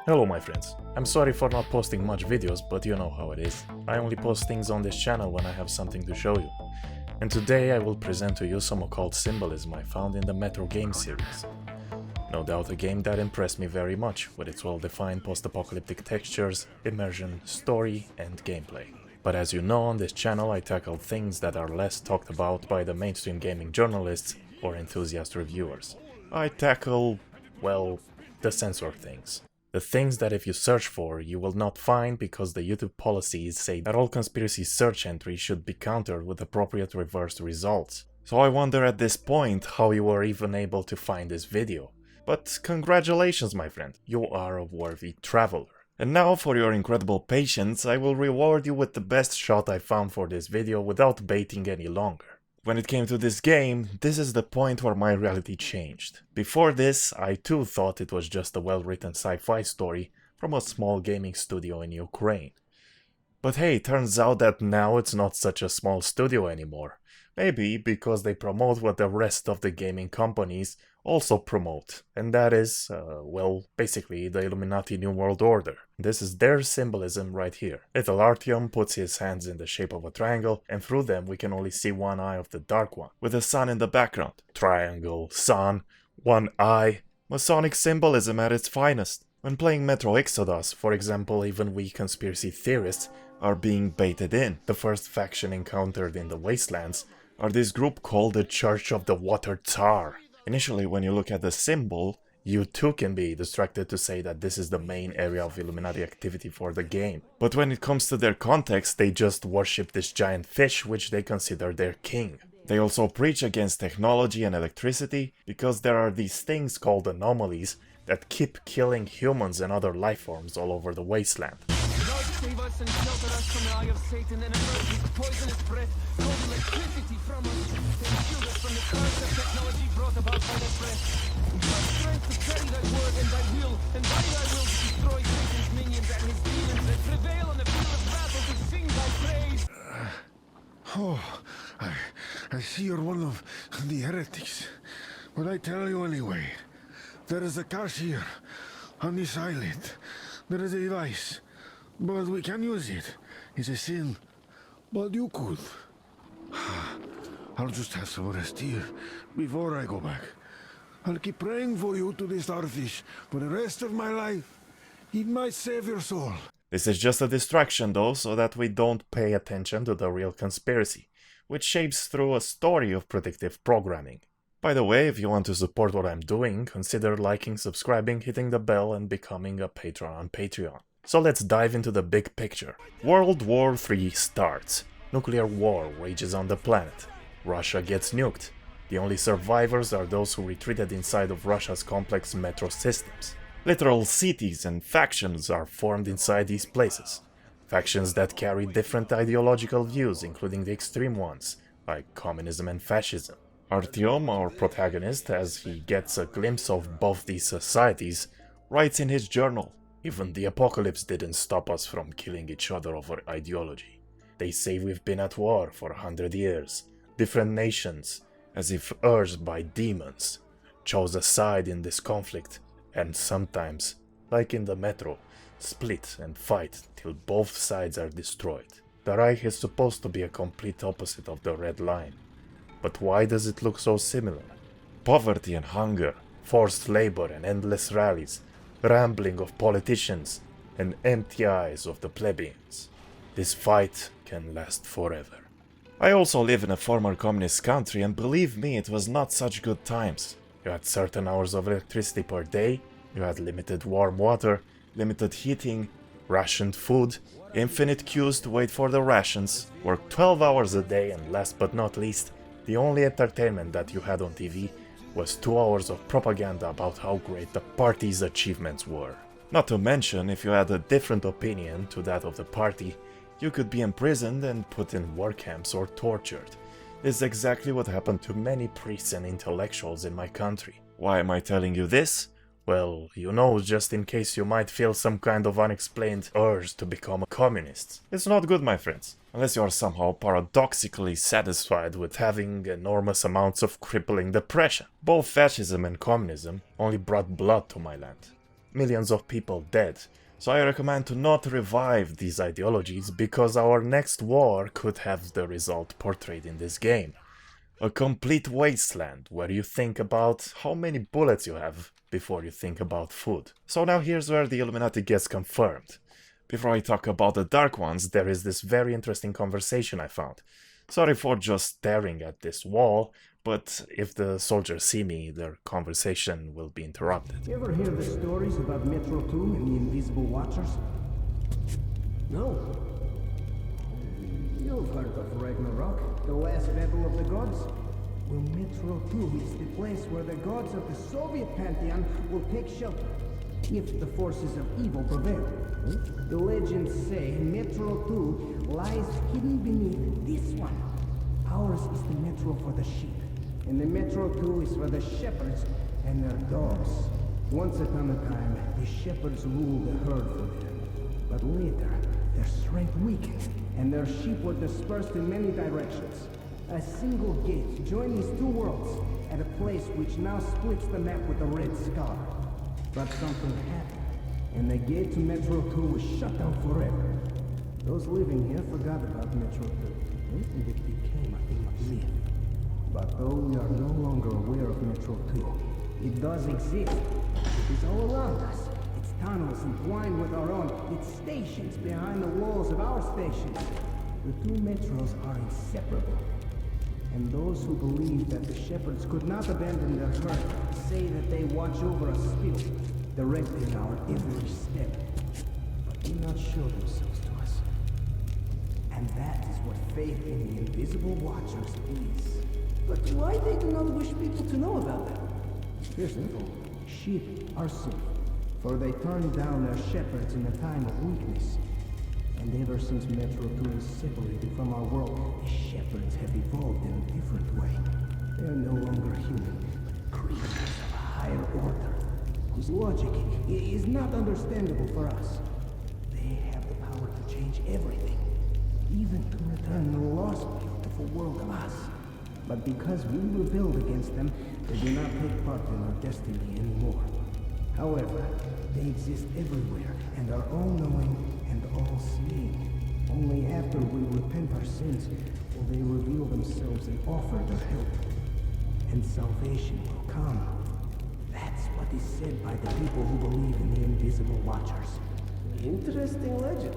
Hello my friends, I'm sorry for not posting much videos, but you know how it is. I only post things on this channel when I have something to show you. And today I will present to you some occult symbolism I found in the Metro game series. No doubt a game that impressed me very much, with its well-defined post-apocalyptic textures, immersion, story and gameplay. But as you know, on this channel I tackle things that are less talked about by the mainstream gaming journalists or enthusiast reviewers. I tackle, well, the censored things. The things that if you search for, you will not find because the YouTube policies say that all conspiracy search entries should be countered with appropriate reversed results. So I wonder at this point how you were even able to find this video. But congratulations my friend, you are a worthy traveler. And now for your incredible patience, I will reward you with the best shot I found for this video without baiting any longer. When it came to this game, this is the point where my reality changed. Before this, I too thought it was just a well-written sci-fi story from a small gaming studio in Ukraine. But hey, turns out that now it's not such a small studio anymore. Maybe because they promote what the rest of the gaming companies also promote, and that is, well, basically the Illuminati New World Order. This is their symbolism right here. Little Artyom puts his hands in the shape of a triangle, and through them we can only see one eye of the Dark One, with the sun in the background. Triangle, sun, one eye. Masonic symbolism at its finest. When playing Metro Exodus, for example, even we conspiracy theorists are being baited in. The first faction encountered in the Wastelands are this group called the Church of the Water Tsar. Initially, when you look at the symbol, you too can be distracted to say that this is the main area of Illuminati activity for the game. But when it comes to their context, they just worship this giant fish which they consider their king. They also preach against technology and electricity because there are these things called anomalies that keep killing humans and other life forms all over the wasteland. Save us and shelter us from the eye of Satan and emerge with poisonous breath, cold electricity from us, and shield us from the curse of technology brought about by the press. Give us strength to carry thy word and thy will, and by thy will to destroy Satan's minions and his demons, and prevail on the field of battle to sing thy praise. I see you're one of the heretics. But I tell you anyway, there is a cache here, on this island. There is a device. But we can use it. It's a sin. But you could. I'll just have some rest here before I go back. I'll keep praying for you to this starfish for the rest of my life. It might save your soul. This is just a distraction though, so that we don't pay attention to the real conspiracy, which shapes through a story of predictive programming. By the way, if you want to support what I'm doing, consider liking, subscribing, hitting the bell and becoming a patron on Patreon. So let's dive into the big picture. World War III starts. Nuclear war rages on the planet. Russia gets nuked. The only survivors are those who retreated inside of Russia's complex metro systems. Literal cities and factions are formed inside these places. Factions that carry different ideological views, including the extreme ones, like communism and fascism. Artyom, our protagonist, as he gets a glimpse of both these societies, writes in his journal, "Even the apocalypse didn't stop us from killing each other over ideology. They say we've been at war for 100 years. Different nations, as if urged by demons, chose a side in this conflict, and sometimes, like in the Metro, split and fight till both sides are destroyed. The Reich is supposed to be a complete opposite of the Red Line. But why does it look so similar? Poverty and hunger, forced labor and endless rallies, rambling of politicians, and empty eyes of the plebeians. This fight can last forever." I also live in a former communist country, and believe me, it was not such good times. You had certain hours of electricity per day, you had limited warm water, limited heating, rationed food, infinite queues to wait for the rations, work 12 hours a day, and last but not least, the only entertainment that you had on TV was 2 hours of propaganda about how great the party's achievements were. Not to mention, if you had a different opinion to that of the party, you could be imprisoned and put in work camps or tortured. This is exactly what happened to many priests and intellectuals in my country. Why am I telling you this? Well, you know, just in case you might feel some kind of unexplained urge to become a communist. It's not good, my friends, unless you are somehow paradoxically satisfied with having enormous amounts of crippling depression. Both fascism and communism only brought blood to my land. millions of people dead. So I recommend to not revive these ideologies because our next war could have the result portrayed in this game. A complete wasteland where you think about how many bullets you have before you think about food. So now here's where the Illuminati gets confirmed. Before I talk about the Dark Ones, there is this very interesting conversation I found. Sorry for just staring at this wall, but if the soldiers see me, their conversation will be interrupted. You ever hear the stories about Metro 2 and the Invisible Watchers? No. You've heard of Ragnarok, the last battle of the gods? Well, Metro 2 is the place where the gods of the Soviet pantheon will take shelter if the forces of evil prevail. The legends say Metro 2 lies hidden beneath this one. Ours is the Metro for the sheep, and the Metro 2 is for the shepherds and their dogs. Once upon a time, the shepherds ruled the herd for them, but later, their strength weakened, and their sheep were dispersed in many directions. A single gate joined these two worlds at a place which now splits the map with a red scar. But something happened, and the gate to Metro 2 was shut down forever. Those living here forgot about Metro 2, and it became a thing of myth. But though we are no longer aware of Metro 2, it does exist. It is all around us. Its tunnels entwined with our own, its stations behind the walls of our stations. The two Metros are inseparable. And those who believe that the shepherds could not abandon their herd say that they watch over us still, directing our every step, but do not show themselves to us. And that is what faith in the Invisible Watchers is. But why they do not wish people to know about them? Here's simple. Sheep are safe, for they turned down their shepherds in a time of weakness. And ever since Metro 2 is separated from our world, the shepherds have evolved in a different way. They are no longer human, but creatures of a higher order, whose logic is not understandable for us. They have the power to change everything, even to return the lost beautiful world of us. But because we rebelled against them, they do not take part in our destiny anymore. However, they exist everywhere and are all-knowing and all-seeing. Only after we repent our sins will they reveal themselves and offer their help. And salvation will come. That's what is said by the people who believe in the Invisible Watchers. Interesting legend.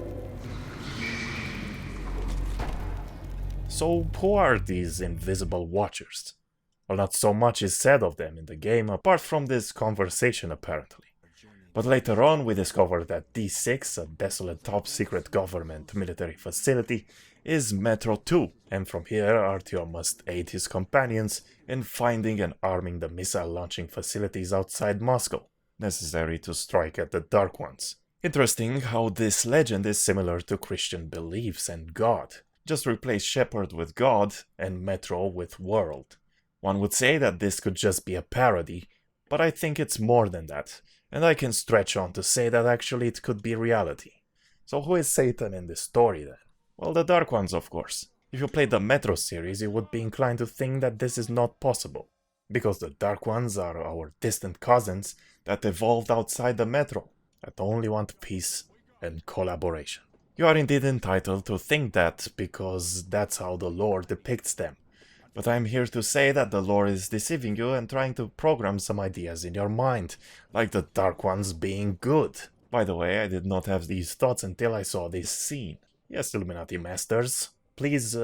So who are these Invisible Watchers? Well, not so much is said of them in the game, apart from this conversation apparently. But later on we discover that D6, a desolate top-secret government military facility, is Metro 2, and from here Artyom must aid his companions in finding and arming the missile-launching facilities outside Moscow, necessary to strike at the Dark Ones. Interesting how this legend is similar to Christian beliefs and God. Just replace Shepherd with God and Metro with World. One would say that this could just be a parody, but I think it's more than that. And I can stretch on to say that actually it could be reality. So who is Satan in this story then? Well, the Dark Ones, of course. If you played the Metro series, you would be inclined to think that this is not possible, because the Dark Ones are our distant cousins that evolved outside the Metro, that only want peace and collaboration. You are indeed entitled to think that, because that's how the lore depicts them. But I'm here to say that the lore is deceiving you and trying to program some ideas in your mind, like the Dark Ones being good. By the way, I did not have these thoughts until I saw this scene. Yes, Illuminati Masters, please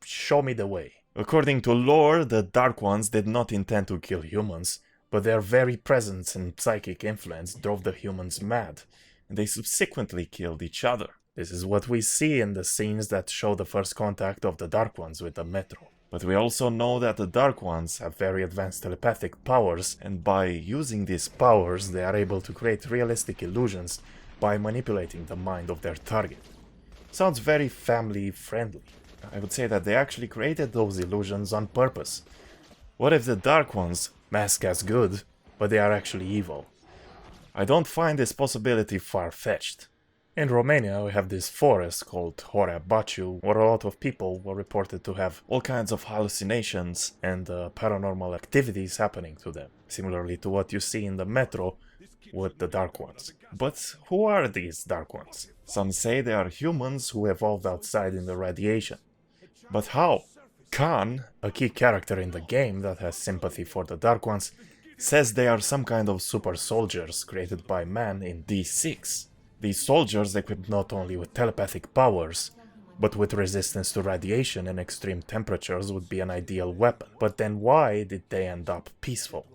show me the way. According to lore, the Dark Ones did not intend to kill humans, but their very presence and psychic influence drove the humans mad, and they subsequently killed each other. This is what we see in the scenes that show the first contact of the Dark Ones with the Metro. But we also know that the Dark Ones have very advanced telepathic powers, and by using these powers they are able to create realistic illusions by manipulating the mind of their target. Sounds very family friendly. I would say that they actually created those illusions on purpose. What if the Dark Ones mask as good, but they are actually evil? I don't find this possibility far-fetched. In Romania, we have this forest called Horea Baciu, where a lot of people were reported to have all kinds of hallucinations and paranormal activities happening to them. Similarly to what you see in the Metro, with the Dark Ones. But who are these Dark Ones? Some say they are humans who evolved outside in the radiation. But how? Khan, a key character in the game that has sympathy for the Dark Ones, says they are some kind of super soldiers created by man in D6. These soldiers equipped not only with telepathic powers, but with resistance to radiation and extreme temperatures would be an ideal weapon. But then why did they end up peaceful?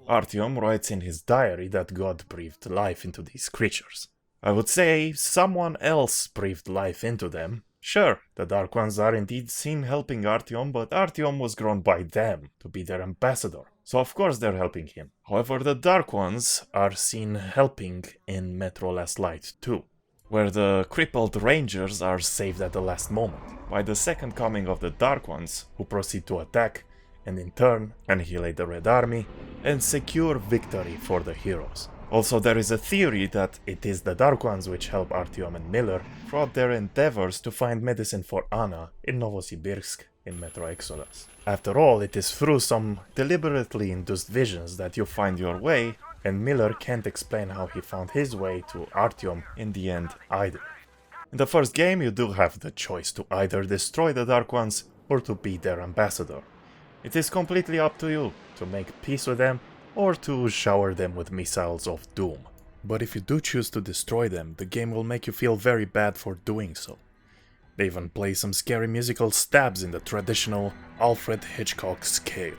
Artyom writes in his diary that God breathed life into these creatures. I would say someone else breathed life into them. Sure, the Dark Ones are indeed seen helping Artyom, but Artyom was grown by them to be their ambassador. So of course they're helping him. However, the Dark Ones are seen helping in Metro Last Light 2, where the crippled rangers are saved at the last moment by the second coming of the Dark Ones, who proceed to attack and in turn annihilate the Red Army and secure victory for the heroes. Also, there is a theory that it is the Dark Ones which help Artyom and Miller throughout their endeavors to find medicine for Anna in Novosibirsk in Metro Exodus. After all, it is through some deliberately induced visions that you find your way, and Miller can't explain how he found his way to Artyom in the end either. In the first game, you do have the choice to either destroy the Dark Ones or to be their ambassador. It is completely up to you to make peace with them or to shower them with missiles of doom. But if you do choose to destroy them, the game will make you feel very bad for doing so. They even play some scary musical stabs in the traditional Alfred Hitchcock scale.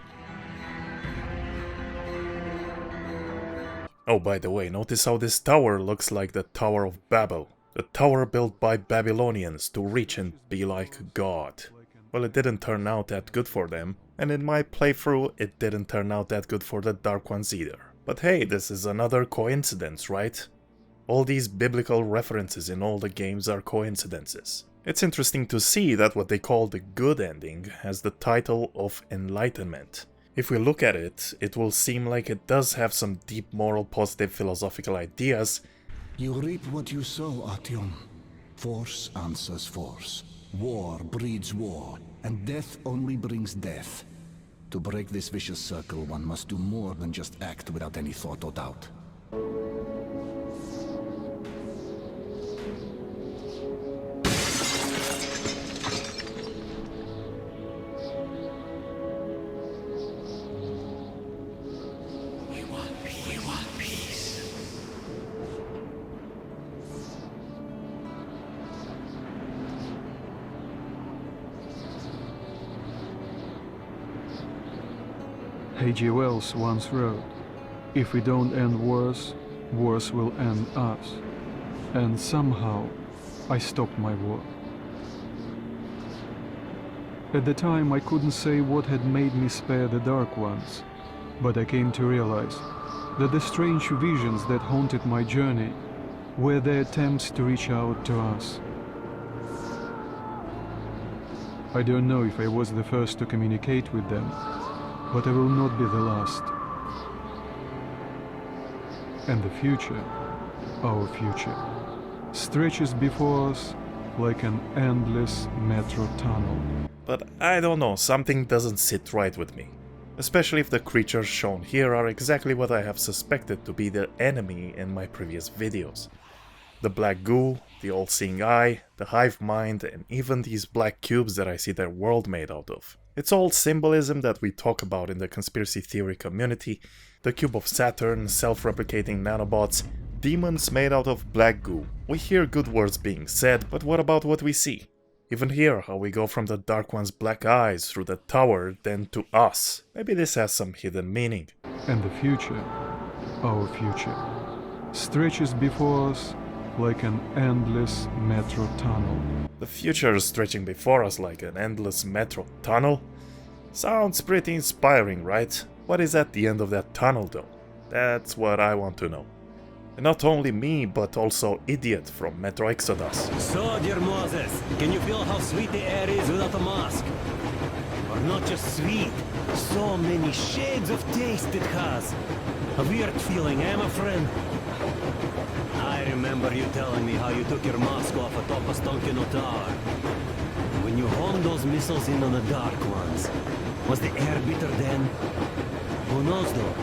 Oh, by the way, notice how this tower looks like the Tower of Babel. The tower built by Babylonians to reach and be like God. Well, it didn't turn out that good for them, and in my playthrough it didn't turn out that good for the Dark Ones either. But hey, this is another coincidence, right? All these biblical references in all the games are coincidences. It's interesting to see that what they call the good ending has the title of Enlightenment. If we look at it, it will seem like it does have some deep moral positive philosophical ideas. You reap what you sow, Artyom. Force answers force. War breeds war, and death only brings death. To break this vicious circle, one must do more than just act without any thought or doubt. H.G. Wells once wrote, "If we don't end wars, wars will end us." And somehow, I stopped my war. At the time, I couldn't say what had made me spare the Dark Ones, but I came to realize that the strange visions that haunted my journey were their attempts to reach out to us. I don't know if I was the first to communicate with them, but I will not be the last. And the future, our future, stretches before us like an endless metro tunnel. But I don't know, something doesn't sit right with me. Especially if the creatures shown here are exactly what I have suspected to be the enemy in my previous videos. The black goo, the all-seeing eye, the hive mind, and even these black cubes that I see their world made out of. It's all symbolism that we talk about in the conspiracy theory community. The cube of Saturn, self-replicating nanobots, demons made out of black goo. We hear good words being said, but what about what we see? Even here, how we go from the Dark One's black eyes through the tower, then to us. Maybe this has some hidden meaning. And the future, our future, stretches before us like an endless metro tunnel. The future is stretching before us like an endless metro tunnel? Sounds pretty inspiring, right? What is at the end of that tunnel though? That's what I want to know. And not only me, but also Idiot from Metro Exodus. So, dear Moses, can you feel how sweet the air is without a mask? Or not just sweet, so many shades of taste it has. A weird feeling, eh, my friend? I remember you telling me how you took your mask off atop a Stonkino tower. When you homed those missiles in on the Dark Ones, was the air bitter then? Who knows though?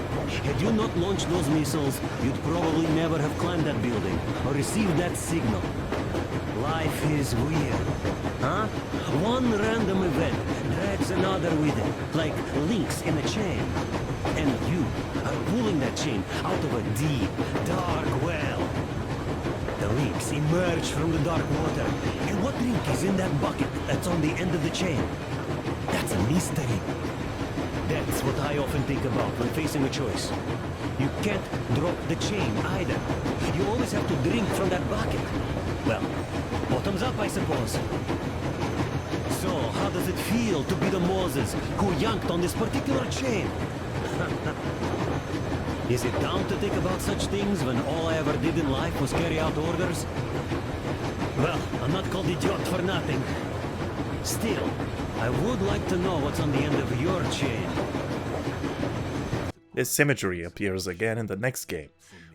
Had you not launched those missiles, you'd probably never have climbed that building or received that signal. Life is weird, huh? One random event drags another with it, like links in a chain. And you are pulling that chain out of a deep, dark well. The links emerge from the dark water. And what link is in that bucket that's on the end of the chain? That's a mystery. That's what I often think about when facing a choice. You can't drop the chain either. You always have to drink from that bucket. Well, bottoms up, I suppose. So, how does it feel to be the Moses who yanked on this particular chain? Is it dumb to think about such things when all I ever did in life was carry out orders? Well, I'm not called idiot for nothing. Still, I would like to know what's on the end of your chain. This symmetry appears again in the next game,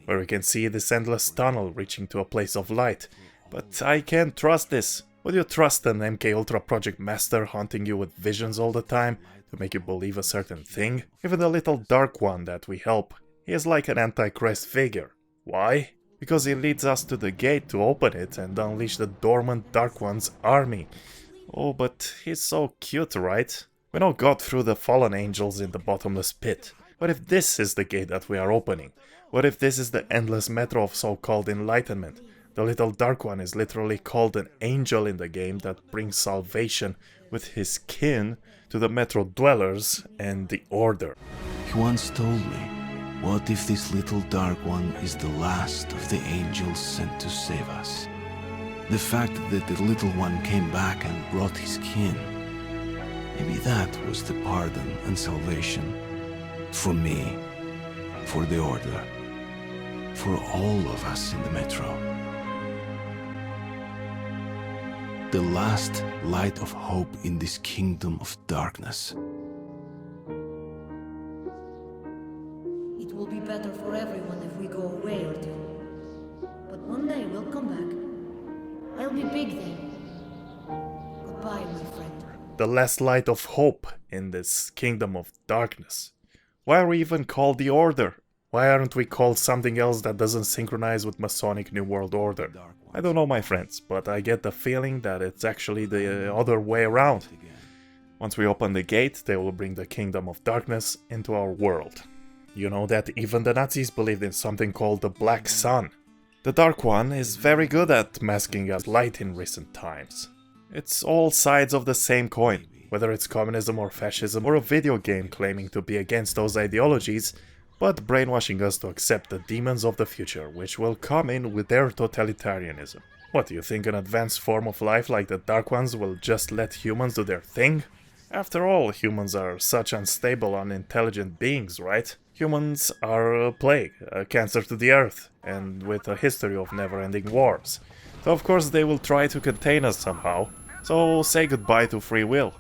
where we can see this endless tunnel reaching to a place of light. But I can't trust this. Would you trust an MK Ultra Project Master haunting you with visions all the time to make you believe a certain thing? Even the little dark one that we help, he is like an Antichrist figure. Why? Because he leads us to the gate to open it and unleash the dormant Dark One's army. Oh, but he's so cute, right? We know God threw the fallen angels in the bottomless pit. What if this is the gate that we are opening? What if this is the endless metro of so-called enlightenment? The little dark one is literally called an angel in the game that brings salvation with his kin to the metro dwellers and the order. He once told me, what if this little dark one is the last of the angels sent to save us? The fact that the little one came back and brought his kin, maybe that was the pardon and salvation. For me, for the Order, for all of us in the Metro. The last light of hope in this kingdom of darkness. It will be better for everyone if we go away or two. But one day we'll come back. I'll be big then. Goodbye, my friend. The last light of hope in this kingdom of darkness. Why are we even called the Order? Why aren't we called something else that doesn't synchronize with Masonic New World Order? I don't know, my friends, but I get the feeling that it's actually the other way around. Once we open the gate, they will bring the kingdom of darkness into our world. You know that even the Nazis believed in something called the Black Sun. The Dark One is very good at masking as light in recent times. It's all sides of the same coin, whether it's communism or fascism or a video game claiming to be against those ideologies, but brainwashing us to accept the demons of the future, which will come in with their totalitarianism. What, do you think an advanced form of life like the Dark Ones will just let humans do their thing? After all, humans are such unstable, unintelligent beings, right? Humans are a plague, a cancer to the earth, and with a history of never-ending wars. So of course they will try to contain us somehow, so say goodbye to free will.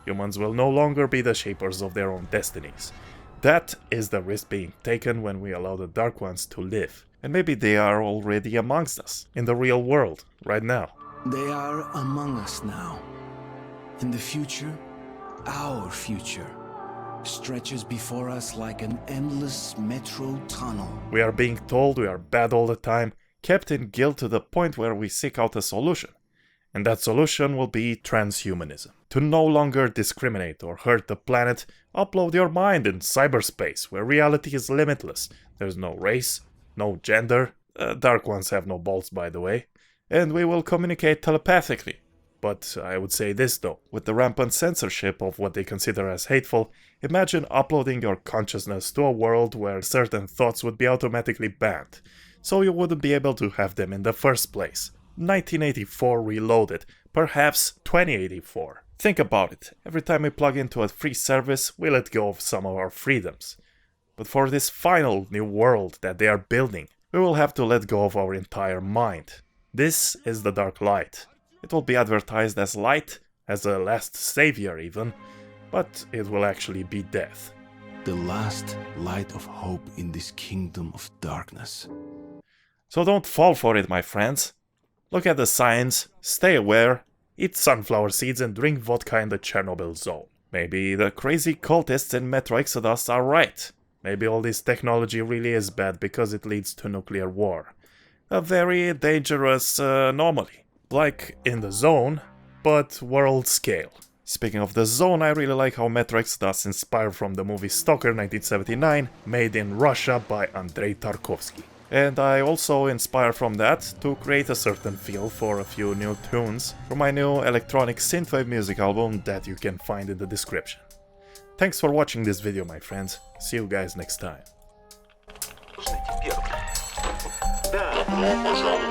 Humans will no longer be the shapers of their own destinies. That is the risk being taken when we allow the Dark Ones to live. And maybe they are already amongst us, in the real world, right now. They are among us now. In the future, our future, stretches before us like an endless metro tunnel. We are being told we are bad all the time, kept in guilt to the point where we seek out a solution. And that solution will be transhumanism. To no longer discriminate or hurt the planet, upload your mind in cyberspace, where reality is limitless. There's no race, no gender, Dark Ones have no balls by the way, and we will communicate telepathically. But I would say this though, with the rampant censorship of what they consider as hateful, imagine uploading your consciousness to a world where certain thoughts would be automatically banned, so you wouldn't be able to have them in the first place. 1984 reloaded, perhaps 2084. Think about it, every time we plug into a free service, we let go of some of our freedoms. But for this final new world that they are building, we will have to let go of our entire mind. This is the Dark Light. It will be advertised as light, as a last savior even, but it will actually be death. The last light of hope in this kingdom of darkness. So don't fall for it, my friends. Look at the signs, stay aware, eat sunflower seeds and drink vodka in the Chernobyl zone. Maybe the crazy cultists in Metro Exodus are right. Maybe all this technology really is bad because it leads to nuclear war. A very dangerous anomaly. Like in the Zone, but world scale. Speaking of the Zone, I really like how Metrex does inspire from the movie Stalker 1979, made in Russia by Andrei Tarkovsky. And I also inspire from that to create a certain feel for a few new tunes for my new electronic synthwave music album that you can find in the description. Thanks for watching this video, my friends. See you guys next time. Да, пожалуйста.